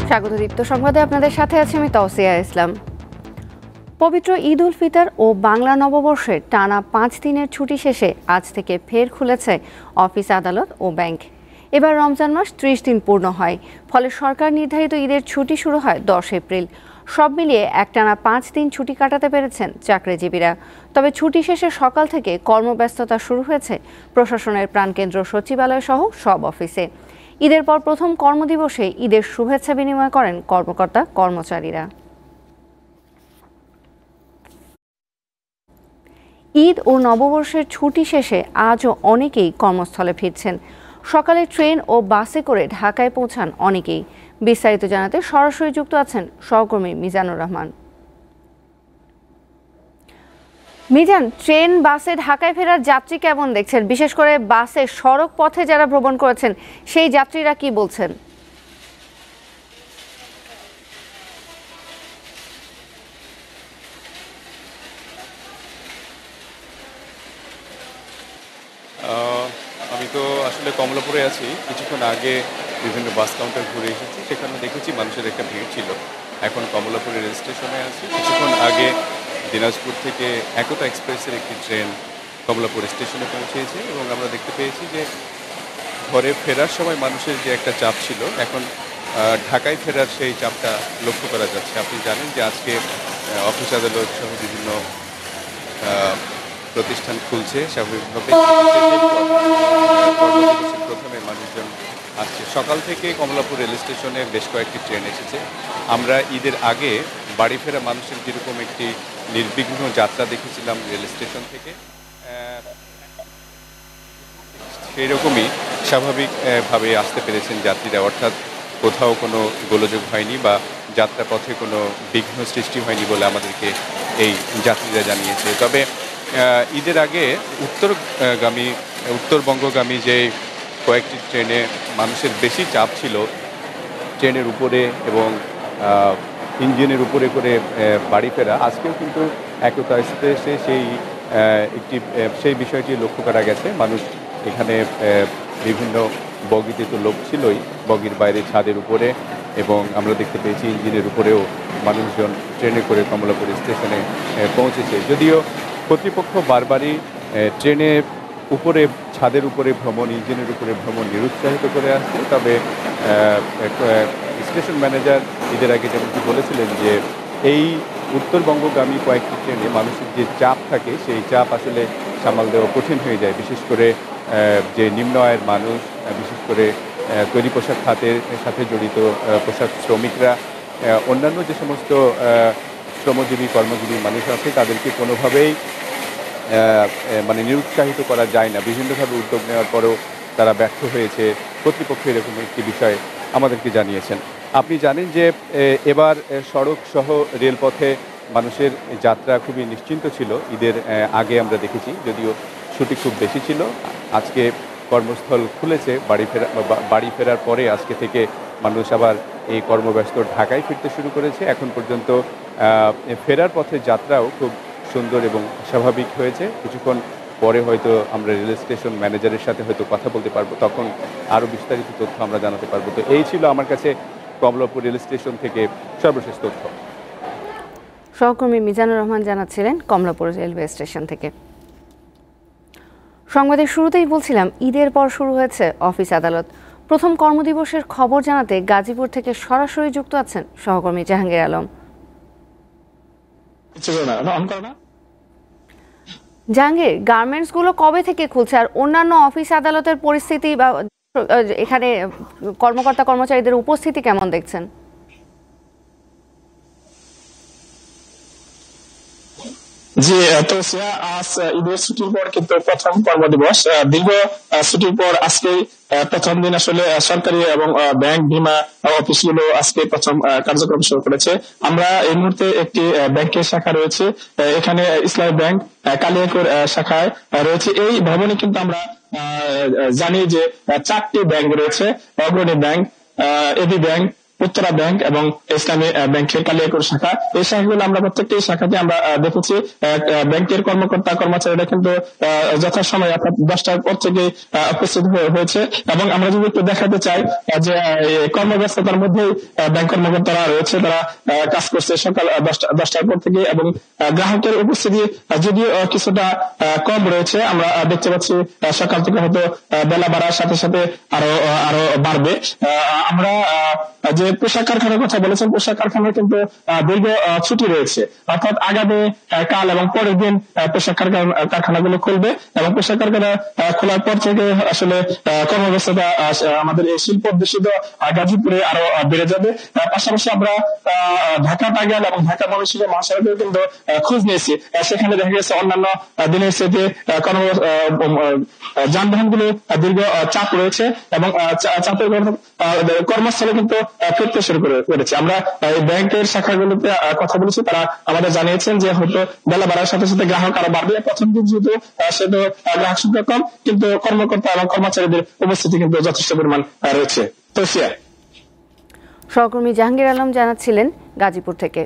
স্বাগত দীপ্ত সংবাদে আপনাদের সাথে আছি আমি তৌসিয়া ইসলাম। পবিত্র ঈদ উল ফিতর ও বাংলা নববর্ষের টানা 5 দিনের ছুটি শেষে আজ থেকে ফের খুলেছে অফিস, আদালত ও ব্যাংক। এবার রমজান মাস 30 দিন পূর্ণ হয়, ফলে সরকার নির্ধারিত ঈদের ছুটি শুরু হয় 10 এপ্রিল। সব মিলিয়ে একটানা 5 দিন ছুটি কাটাতে পেরেছেন চাকরিজীবীরা। তবে ছুটি শেষে সকাল থেকে কর্মব্যস্ততা শুরু হয়েছে প্রশাসনের প্রাণকেন্দ্র সচিবালয় সহ সব অফিসে। ঈদের পর প্রথম কর্মদিবসে ঈদের শুভেচ্ছা বিনিময় করেন কর্মকর্তা কর্মচারীরা। ঈদ ও নববর্ষের ছুটি শেষে আজও অনেকেই কর্মস্থলে ফিরছেন। সকালে ট্রেন ও বাসে করে ঢাকায় পৌঁছান অনেকেই। বিস্তারিত জানাতে সরাসরি যুক্ত আছেন সহকর্মী মিজানুর রহমান। মিজান, ট্রেন বাসে ঢাকায় ফেরার যাত্রী কেমন দেখছেন? বিশেষ করে বাসে সড়ক পথে যারা ভ্রমণ করেছেন সেই যাত্রীরা কি বলছেন? আমি তো আসলে কমলাপুরে আছি। কিছুক্ষণ আগে বিভিন্ন বাস কাউন্টার ঘুরে এসেছি, সেখানে দেখেছি মানুষের একটা ভিড় ছিল। এখন কমলাপুরের রেল স্টেশনে আছি। কিছুক্ষণ আগে দিনাজপুর থেকে একতা এক্সপ্রেসের একটি ট্রেন কমলাপুর স্টেশনে পৌঁছেছে এবং আমরা দেখতে পেয়েছি যে ঘরে ফেরার সময় মানুষের যে একটা চাপ ছিল, এখন ঢাকায় ফেরার সেই চাপটা লক্ষ্য করা যাচ্ছে। আপনি জানেন যে আজকে অফিস, আদালত সহ বিভিন্ন প্রতিষ্ঠান খুলছে স্বাভাবিকভাবে। কর্মদিবসের প্রথমে মানুষজন আসছে। সকাল থেকে কমলাপুর রেল স্টেশনে বেশ কয়েকটি ট্রেন এসেছে। আমরা ঈদের আগে বাড়ি ফেরা মানুষের যেরকম একটি নির্বিঘ্ন যাত্রা দেখেছিলাম রেল স্টেশন থেকে, সেই রকমই স্বাভাবিকভাবে আসতে পেরেছেন যাত্রীরা। অর্থাৎ কোথাও কোনো গোলযোগ হয়নি বা যাত্রাপথে কোনো বিঘ্ন সৃষ্টি হয়নি বলে আমাদেরকে এই যাত্রীরা জানিয়েছে। তবে ঈদের আগে উত্তরবঙ্গগামী যে কয়েকটি ট্রেনে মানুষের বেশি চাপ ছিল ট্রেনের উপরে এবং ইঞ্জিনের উপরে করে বাড়ি ফেরা, আজকেও কিন্তু একতা এক্সপ্রেসে সেই বিষয়টি লক্ষ্য করা গেছে। মানুষ এখানে বিভিন্ন বগিতে তো লোক ছিলই, বগির বাইরে ছাদের উপরে, এবং আমরা দেখতে পেয়েছি ইঞ্জিনের উপরেও মানুষজন ট্রেনে করে কমলাপুর স্টেশনে পৌঁছেছে। যদিও কর্তৃপক্ষ বারবারই ট্রেনে উপরে, ছাদের উপরে ভ্রমণ, ইঞ্জিনের উপরে ভ্রমণ নিরুৎসাহিত করে আসছে। তবে স্টেশন ম্যানেজার ঈদের আগে যেমনটি বলেছিলেন যে এই উত্তরবঙ্গগামী কয়েকটি ট্রেনে মানুষের যে চাপ থাকে সেই চাপ আসলে সামাল দেওয়া কঠিন হয়ে যায়। বিশেষ করে যে নিম্ন আয়ের মানুষ, বিশেষ করে তৈরি পোশাক খাতের সাথে জড়িত পোশাক শ্রমিকরা, অন্যান্য যে সমস্ত শ্রমজীবী কর্মজীবী মানুষ আছে তাদেরকে কোনোভাবেই নিরুৎসাহিত করা যায় না। বিভিন্নভাবে উদ্যোগ নেওয়ার পরেও তারা ব্যর্থ হয়েছে। কর্তৃপক্ষ এরকম একটি বিষয় আমাদেরকে জানিয়েছেন। আপনি জানেন যে এবার সড়ক সহ রেলপথে মানুষের যাত্রা খুবই নিশ্চিন্ত ছিল। ঈদের আগে আমরা দেখেছি, যদিও ছুটি খুব বেশি ছিল। আজকে কর্মস্থল খুলেছে, বাড়ি ফেরার পরে আজকে থেকে মানুষ আবার এই কর্মব্যস্ত ঢাকায় ফিরতে শুরু করেছে। এখন পর্যন্ত ফেরার পথে যাত্রাও খুব সুন্দর এবং স্বাভাবিক হয়েছে। কিছুক্ষণ পরে হয়তো আমরা রেল স্টেশন ম্যানেজারের সাথে হয়তো কথা বলতে পারবো, তখন আরও বিস্তারিত তথ্য আমরা জানাতে পারবো। তো এই ছিল আমার কাছে কমলাপুর রেল স্টেশন থেকে সর্বশেষ তথ্য। সহকর্মী মিজানুর রহমান জানাচ্ছিলেন কমলাপুর রেলওয়ে স্টেশন থেকে। সংবাদের শুরুতেই বলছিলাম, ঈদের পর শুরু হয়েছে অফিস, আদালত। প্রথম কর্মদিবসের খবর জানাতে গাজীপুর থেকে সরাসরি যুক্ত আছেন সহকর্মী জাহাঙ্গীর আলম। জাহাঙ্গীর, গার্মেন্টস গুলো কবে থেকে খুলছে আর অন্যান্য অফিস আদালতের পরিস্থিতি বা এখানে কর্মকর্তা কর্মচারীদের উপস্থিতি কেমন দেখছেন? জি, তো আজ ঈদের ছুটির পর কিন্তু প্রথম কর্মদিবস। দীর্ঘ ছুটির পর আজকেই প্রথম দিন আসলে সরকারি এবং ব্যাংক, বীমা অফিসগুলো আজকে প্রথম কার্যক্রম শুরু করেছে। আমরা এই মুহূর্তে একটি ব্যাংকের শাখা রয়েছে, এখানে ইসলামী ব্যাংক কালিয়াকৈর শাখায় রয়েছে। এই ভবনে কিন্তু আমরা জানি যে 4টি ব্যাংক রয়েছে, Agrani bank, AB bank, Uttara bank এবং ইসলামী ব্যাংকের কালিয়াকৈর শাখা। এই শাখাগুলো আমরা প্রত্যেকটি শাখাতে আমরা দেখেছি ব্যাংকের কর্মকর্তা কর্মচারীরা কিন্তু যথাসময়ে অর্থাৎ 10টার পর থেকে উপস্থিত হয়েছে। এবং আমরা যদি একটু দেখাতে চাই যে কর্মব্যস্ততার মধ্যেই ব্যাংক কর্মকর্তারা রয়েছে, তারা কাজ করছে সকাল 10টার পর থেকে। এবং গ্রাহকের উপস্থিতি যদিও কিছুটা কম রয়েছে, আমরা দেখতে পাচ্ছি সকাল থেকে হয়তো বেলা বাড়ার সাথে সাথে আরো বাড়বে। আমরা যে পোশাক কারখানার কথা বলেছেন, পোশাক কারখানার কিন্তু দীর্ঘ ছুটি রয়েছে, অর্থাৎ আগামী কাল এবং পরের দিন পোশাক কারখানাগুলো খুলবে এবং পোশাক কারখানা খোলার পর থেকে আসলে কর্মব্যস্ততা আমাদের এই শিল্প দূষিত গাজীপুরে আরো বেড়ে যাবে। পাশাপাশি আমরা ঢাকা টাঙ্গাইল এবং ঢাকা ময়মনসিংহ মহাসড়কেও কিন্তু খোঁজ নিয়েছি, সেখানে দেখা গেছে অন্যান্য দিনের সাথে যানবাহনগুলো দীর্ঘ চাপ রয়েছে এবং চাপের কর্মস্থলে কিন্তু ফিরতে শুরু করেছে। আমরা ব্যাংকের শাখাগুলোতে কথা বলেছি, তারা আমাদের জানিয়েছেন যে হয়তো বেলা বাড়ার সাথে সাথে গ্রাহক আরো বাড়বে। প্রথম দিন যেহেতু সেহেতু গ্রাহক সংখ্যা কম, কিন্তু কর্মকর্তা এবং কর্মচারীদের উপস্থিতি কিন্তু যথেষ্ট পরিমাণ রয়েছে। তৌসিয়া। সহকর্মী জাহাঙ্গীর আলম জানাচ্ছিলেন গাজীপুর থেকে।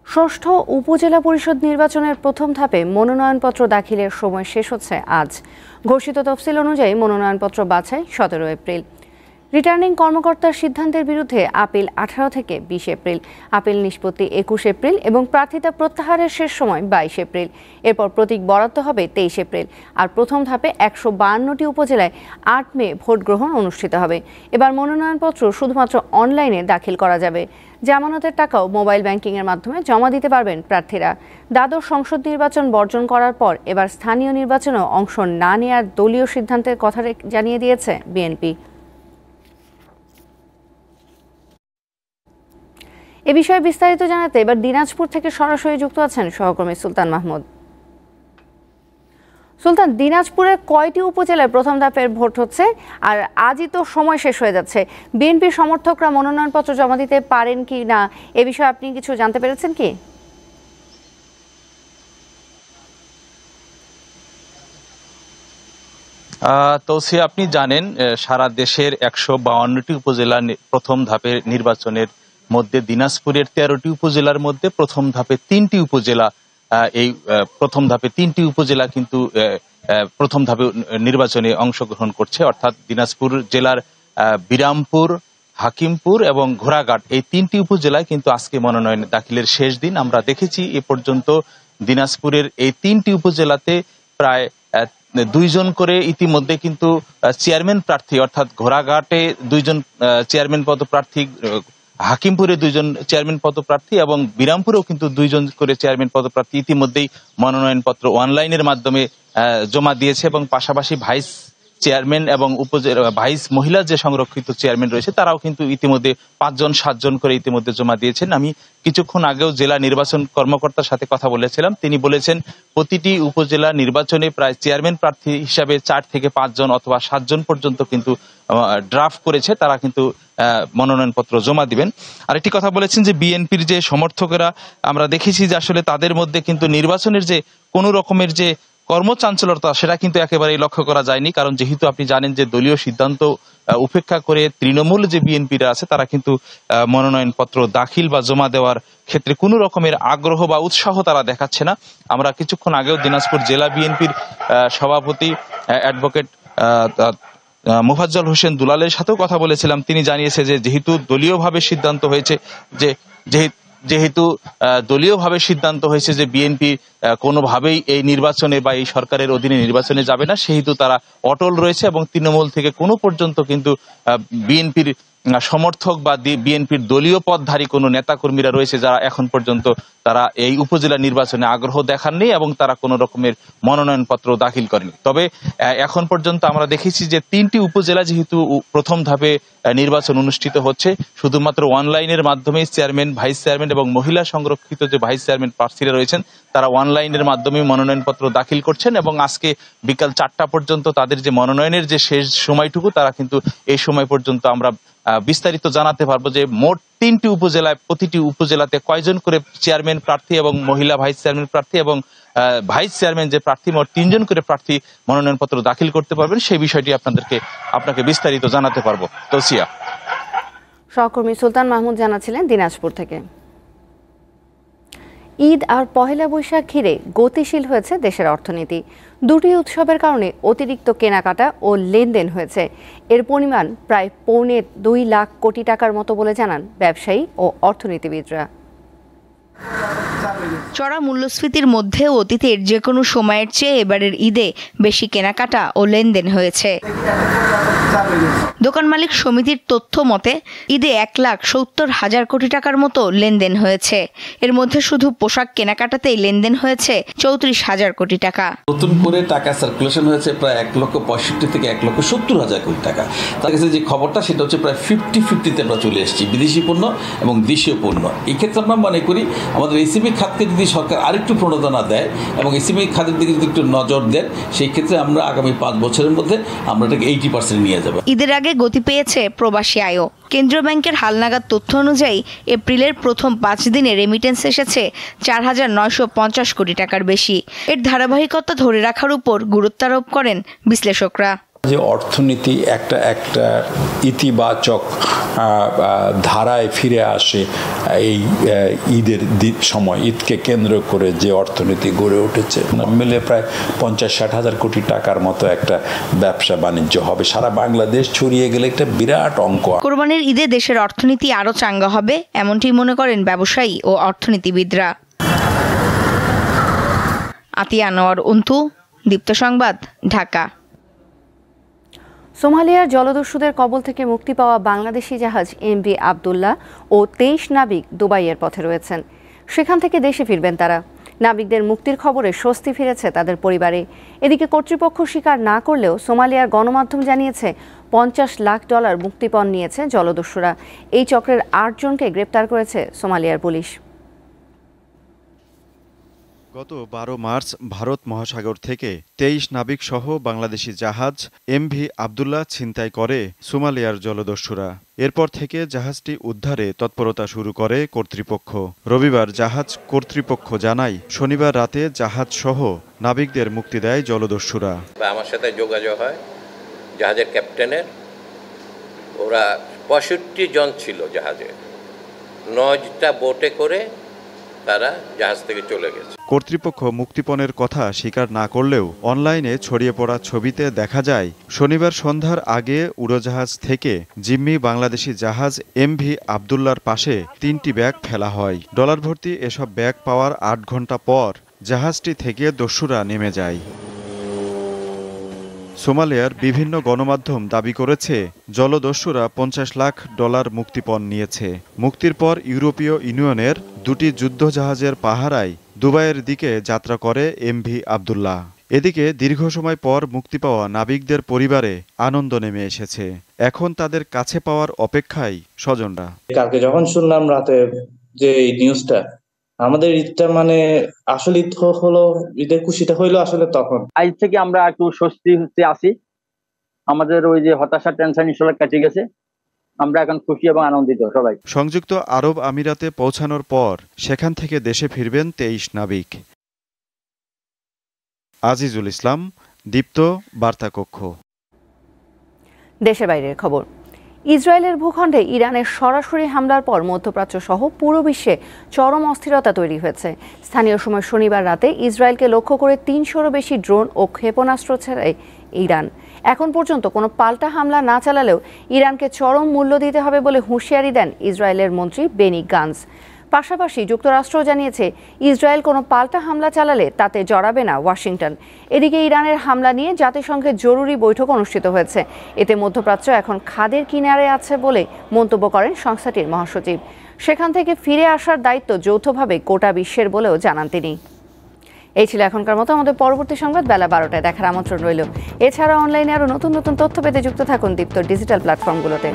ষষ্ঠ উপজেলা পরিষদ নির্বাচনের প্রথম ধাপে মনোনয়নপত্র দাখিলের সময় শেষ হচ্ছে আজ। ঘোষিত তফসিল অনুযায়ী মনোনয়নপত্র বাছাই 17 এপ্রিল। রিটার্নিং কর্মকর্তার সিদ্ধান্তের বিরুদ্ধে আপিল 18 থেকে 20 এপ্রিল, আপিল নিষ্পত্তি 21 এপ্রিল এবং প্রার্থিতা প্রত্যাহারের শেষ সময় 22 এপ্রিল। এরপর প্রতীক বরাদ্দ হবে 23 এপ্রিল। আর প্রথম ধাপে 152টি উপজেলায় 8 মে ভোট গ্রহণ অনুষ্ঠিত হবে। এবার মনোনয়নপত্র শুধুমাত্র অনলাইনে দাখিল করা যাবে। জামানতের টাকাও মোবাইল ব্যাংকিংয়ের মাধ্যমে জমা দিতে পারবেন প্রার্থীরা। দ্বাদশ সংসদ নির্বাচন বর্জন করার পর এবার স্থানীয় নির্বাচনেও অংশ না নেওয়ার দলীয় সিদ্ধান্তের কথা জানিয়ে দিয়েছে বিএনপি। এ বিষয়ে বিস্তারিত জানাতে এবার দিনাজপুর থেকে সরাসরি যুক্ত আছেন সহকর্মী সুলতান মাহমুদ। সুলতান, দিনাজপুরের কয়টি উপজেলায় প্রথম ধাপের ভোট হচ্ছে? আর আজই তো সময় শেষ হয়ে যাচ্ছে, বিএনপির সমর্থকরা মনোনয়নপত্র জমা দিতে পারেন কি না এ বিষয়ে আপনি কিছু জানতে পেরেছেন কি? তৌসিয়া, আপনি জানেন সারা দেশের 152টি উপজেলা প্রথম ধাপের নির্বাচনের মধ্যে দিনাজপুরের 13টি উপজেলার মধ্যে প্রথম ধাপে 3টি উপজেলা এই প্রথম ধাপে 3টি উপজেলা কিন্তু প্রথম ধাপে নির্বাচনে অংশগ্রহণ করছে। অর্থাৎ দিনাজপুর জেলার বিরামপুর, হাকিমপুর এবং ঘোড়াঘাট এই 3টি উপজেলায় কিন্তু আজকে মনোনয়ন দাখিলের শেষ দিন। আমরা দেখেছি এ পর্যন্ত দিনাজপুরের এই 3টি উপজেলাতে প্রায় 2 জন করে ইতিমধ্যে কিন্তু চেয়ারম্যান প্রার্থী, অর্থাৎ ঘোড়াঘাটে 2 জন চেয়ারম্যান পদপ্রার্থী, হাকিমপুরে 2 জন চেয়ারম্যান পদপ্রার্থী এবং বিরামপুরেও কিন্তু 2 জন করে চেয়ারম্যান পদপ্রার্থী ইতিমধ্যেই মনোনয়নপত্র অনলাইনের মাধ্যমে জমা দিয়েছে। এবং পাশাপাশি ভাইস চেয়ারম্যান এবং ভাইস মহিলা যে সংরক্ষিত চেয়ারম্যান রয়েছে তারাও কিন্তু ইতিমধ্যে 5 জন 7 জন করে ইতিমধ্যে জমা দিয়েছেন। আমি কিছুক্ষণ আগেও জেলা নির্বাচন কর্মকর্তার সাথে কথা বলেছিলাম, তিনি বলেছেন প্রতিটি উপজেলা নির্বাচনে প্রায় চেয়ারম্যান প্রার্থী হিসাবে 4 থেকে 5 জন অথবা 7 জন পর্যন্ত কিন্তু ড্রাফট করেছে, তারা কিন্তু মনোনয়নপত্র জমা দিবেন। আর একটি কথা বলেছেন যে বিএনপির যে সমর্থকেরা আমরা দেখেছি যে আসলে তাদের মধ্যে কিন্তু নির্বাচনের যে কোনো রকমের যে কর্মচাঞ্চলতা সেটা কিন্তু একেবারেই লক্ষ্য করা যায়নি। কারণ যেহেতু আপনি জানেন যে দলীয় সিদ্ধান্ত উপেক্ষা করে তৃণমূল যে বিএনপিরা আছে তারা কিন্তু মনোনয়নপত্র দাখিল বা জমা দেওয়ার ক্ষেত্রে কোনো রকমের আগ্রহ বা উৎসাহ তারা দেখাচ্ছে না। আমরা কিছুক্ষণ আগেও দিনাজপুর জেলা বিএনপির সভাপতি অ্যাডভোকেট মোফাজ্জল হোসেন দুলালের সাথেও কথা বলেছিলাম, তিনি জানিয়েছে যে যেহেতু দলীয়ভাবে সিদ্ধান্ত হয়েছে যে বিএনপি কোনোভাবেই এই নির্বাচনে বা এই সরকারের অধীনে নির্বাচনে যাবে না, সেহেতু তারা অটল রয়েছে এবং তৃণমূল থেকে কোনো পর্যন্ত কিন্তু বিএনপির সমর্থক বা বিএনপির দলীয় পদধারী কোনো নেতাকর্মীরা রয়েছে যারা এখন পর্যন্ত তারা এই উপজেলা নির্বাচনে আগ্রহ দেখাননি এবং তারা কোনো রকমের মনোনয়নপত্র দাখিল করেনি। তবে এখন পর্যন্ত আমরা দেখেছি যে 3টি উপজেলা যেহেতু প্রথম ধাপে নির্বাচন অনুষ্ঠিত হচ্ছে, শুধুমাত্র অনলাইনের মাধ্যমে চেয়ারম্যান, ভাইস চেয়ারম্যান এবং মহিলা সংরক্ষিত যে ভাইস চেয়ারম্যান প্রার্থীরা রয়েছেন তারা অনলাইনের মাধ্যমে মনোনয়নপত্র দাখিল করছেন এবং আজকে বিকাল 4টা পর্যন্ত তাদের যে মনোনয়নের যে শেষ সময়টুকু তারা কিন্তু এই সময় পর্যন্ত আমরা বিস্তারিত জানাতে পারবো যে মোট 3টি উপজেলায় প্রতিটি উপজেলাতে কয়জন করে চেয়ারম্যান প্রার্থী এবং মহিলা ভাইস চেয়ারম্যান প্রার্থী এবং ভাইস চেয়ারম্যান যে প্রার্থী মোট 3 জন করে প্রার্থী মনোনয়নপত্র দাখিল করতে পারবেন সেই বিষয়টি আপনাকে বিস্তারিত জানাতে পারবো। তৌসিয়া। সহকর্মী সুলতান মাহমুদ জানাচ্ছিলেন দিনাজপুর থেকে। ঈদ আর পহেলা বৈশাখ ঘিরে গতিশীল হয়েছে দেশের অর্থনীতি। দুটি উৎসবের কারণে অতিরিক্ত কেনাকাটা ও লেনদেন হয়েছে। এর পরিমাণ প্রায় 2.25 লাখ কোটি টাকার মতো বলে জানান ব্যবসায়ী ও অর্থনীতিবিদরা। চড়া মূল্যস্ফীতির মধ্যে অতীতের যে কোনো সময়ের চেয়ে এবারের ঈদে বেশি কেনাকাটা ও লেনদেন হয়েছে। দোকান মালিক সমিতির তথ্য মতে ঈদে 1,70,000 কোটি টাকার মতো লেনদেন হয়েছে। এর মধ্যে শুধু পোশাক কেনাকাটাতেই লেনদেন হয়েছে 34,000 কোটি টাকা। নতুন করে টাকা সার্কুলেশন হয়েছে প্রায় 1,65,000 থেকে 1,70,000 কোটি টাকা। তার কাছে যে খবরটা সেটা হচ্ছে প্রায় 50-50-তে আমরা চলে এসেছি, বিদেশি পণ্য এবং দেশীয় পণ্য। এই ক্ষেত্রে আমরা মনে করি আমাদের এসএমই খাতকে যদি সরকার আরেকটু প্রণোদনা দেয় এবং এসএমই খাতের দিকে যদি একটু নজর দেন, সেই ক্ষেত্রে আমরা আগামী 5 বছরের মধ্যে আমরা এটাকে 80% নিয়ে যাব। ঈদের আগে গতি পেয়েছে প্রবাসী আয়ও। কেন্দ্রীয় ব্যাংকের হালনাগাদ তথ্য অনুযায়ী এপ্রিলের প্রথম 5 দিনে রেমিটেন্স এসেছে 4,950 কোটি টাকার বেশি। এর ধারাবাহিকতা ধরে রাখার উপর গুরুত্ব আরোপ করেন বিশ্লেষকরা। যে অর্থনীতি একটা ইতিবাচক ধারায় ফিরে আসে এই ঈদের সময়, ঈদকে কেন্দ্র করে যে অর্থনীতি গড়ে উঠেছে, মিলে প্রায় 50-60 হাজার কোটি টাকার মতো একটা ব্যবসা বাণিজ্য হবে। সারা বাংলাদেশ ছড়িয়ে গেলে একটা বিরাট অঙ্ক। কোরবানির ঈদে দেশের অর্থনীতি আরও চাঙ্গা হবে, এমনটি মনে করেন ব্যবসায়ী ও অর্থনীতিবিদরা। আতিয়া আনোয়ার অন্তু, দীপ্ত সংবাদ, ঢাকা। সোমালিয়ার জলদস্যুদের কবল থেকে মুক্তি পাওয়া বাংলাদেশি জাহাজ এমভি আবদুল্লাহ ও 23 নাবিক দুবাইয়ের পথে রয়েছেন। সেখান থেকে দেশে ফিরবেন তারা। নাবিকদের মুক্তির খবরে স্বস্তি ফিরেছে তাদের পরিবারে। এদিকে কর্তৃপক্ষ স্বীকার না করলেও সোমালিয়ার গণমাধ্যম জানিয়েছে $50 লাখ মুক্তিপণ নিয়েছে জলদস্যুরা। এই চক্রের 8 জনকে গ্রেপ্তার করেছে সোমালিয়ার পুলিশ। গত 12 মার্চ ভারত মহাসাগর থেকে 23 নাবিক সহ বাংলাদেশি জাহাজ এমভি আবদুল্লাহ ছিনতাই করে সোমালিয়ার জলদস্যুরা। এরপর থেকে জাহাজটি উদ্ধারে তৎপরতা শুরু করে কর্তৃপক্ষ। রবিবার জাহাজ কর্তৃপক্ষ জানায় শনিবার রাতে জাহাজ সহ নাবিকদের মুক্তি দেয় জলদস্যুরা। আমার সাথে যোগাযোগ হয় জাহাজের ক্যাপ্টেনের। ওরা 65 জন ছিল জাহাজে, 9টা বোটে করে তারা জাহাজ থেকে চলে গেছে। কর্তৃপক্ষ মুক্তিপণের কথা স্বীকার না করলেও অনলাইনে ছড়িয়ে পড়া ছবিতে দেখা যায় শনিবার সন্ধ্যার আগে উড়োজাহাজ থেকে জিম্মি বাংলাদেশি জাহাজ এমভি আবদুল্লার পাশে 3টি ব্যাগ ফেলা হয়। ডলার ভর্তি এসব ব্যাগ পাওয়ার 8 ঘন্টা পর জাহাজটি থেকে দস্যুরা নেমে যায়। সোমালিয়ার বিভিন্ন গণমাধ্যম দাবি করেছে জলদস্যুরা $50 লাখ মুক্তিপণ নিয়েছে। মুক্তির পর ইউরোপীয় ইউনিয়নের 2টি যুদ্ধজাহাজের পাহারায় দুবাইয়ের দিকে যাত্রা করে এমভি আবদুল্লাহ। এদিকে দীর্ঘ সময় পর মুক্তি পাওয়া নাবিকদের পরিবারে আনন্দ নেমে এসেছে। এখন তাদের কাছে পাওয়ার অপেক্ষায় স্বজনরা। কালকে যখন শুনলাম রাতে যে এই নিউজটা, আমাদের ঈদটা মানে আসলে হলো, ঈদের খুশিটা হইলো আসলে তখন। আজ থেকে আমরা একটু স্বস্তি আছি। আমাদের ওই যে হতাশা, টেনশন ইনশাআল্লাহ কেটে গেছে। আমরা এখন খুশি এবং আনন্দিত সবাই। সংযুক্ত আরব আমিরাতে পৌঁছানোর পর সেখান থেকে দেশে ফিরবেন 23 নাবিক। আজিজুল ইসলাম, দীপ্ত, বার্তা কক্ষ। দেশের বাইরের খবর। ইসরায়েলের ভূখণ্ডে ইরানের সরাসরি হামলার পর মধ্যপ্রাচ্য সহ পুরো বিশ্বে চরম অস্থিরতা তৈরি হয়েছে। স্থানীয় সময় শনিবার রাতে ইসরায়েলকে লক্ষ্য করে 300-রও বেশি ড্রোন ও ক্ষেপণাস্ত্র ছেড়ে ইরান। এখন পর্যন্ত কোনো পাল্টা হামলা না চালালেও ইরানকে চরম মূল্য দিতে হবে বলে হুঁশিয়ারি দেন ইসরায়েলের মন্ত্রী বেনি গান্টজ। পাশাপাশি যুক্তরাষ্ট্র জানিয়েছে ইসরায়েল কোনো পাল্টা হামলা চালালে তাতে জড়াবে না ওয়াশিংটন। এদিকে ইরানের হামলা নিয়ে জাতিসংঘের জরুরি বৈঠক অনুষ্ঠিত হয়েছে। এতে মধ্যপ্রাচ্য এখন খাদের কিনারে আছে বলে মন্তব্য করেন সংস্থাটির মহাসচিব। সেখান থেকে ফিরে আসার দায়িত্ব যৌথভাবে গোটা বিশ্বের বলেও জানান তিনি। এই ছিল এখনকার মতো। আমাদের পরবর্তী সংবাদ বেলা 12টায় দেখার আমন্ত্রণ রইল। এছাড়া অনলাইনে আরও নতুন নতুন তথ্য পেতে যুক্ত থাকুন দীপ্ত ডিজিটাল প্ল্যাটফর্মগুলোতে।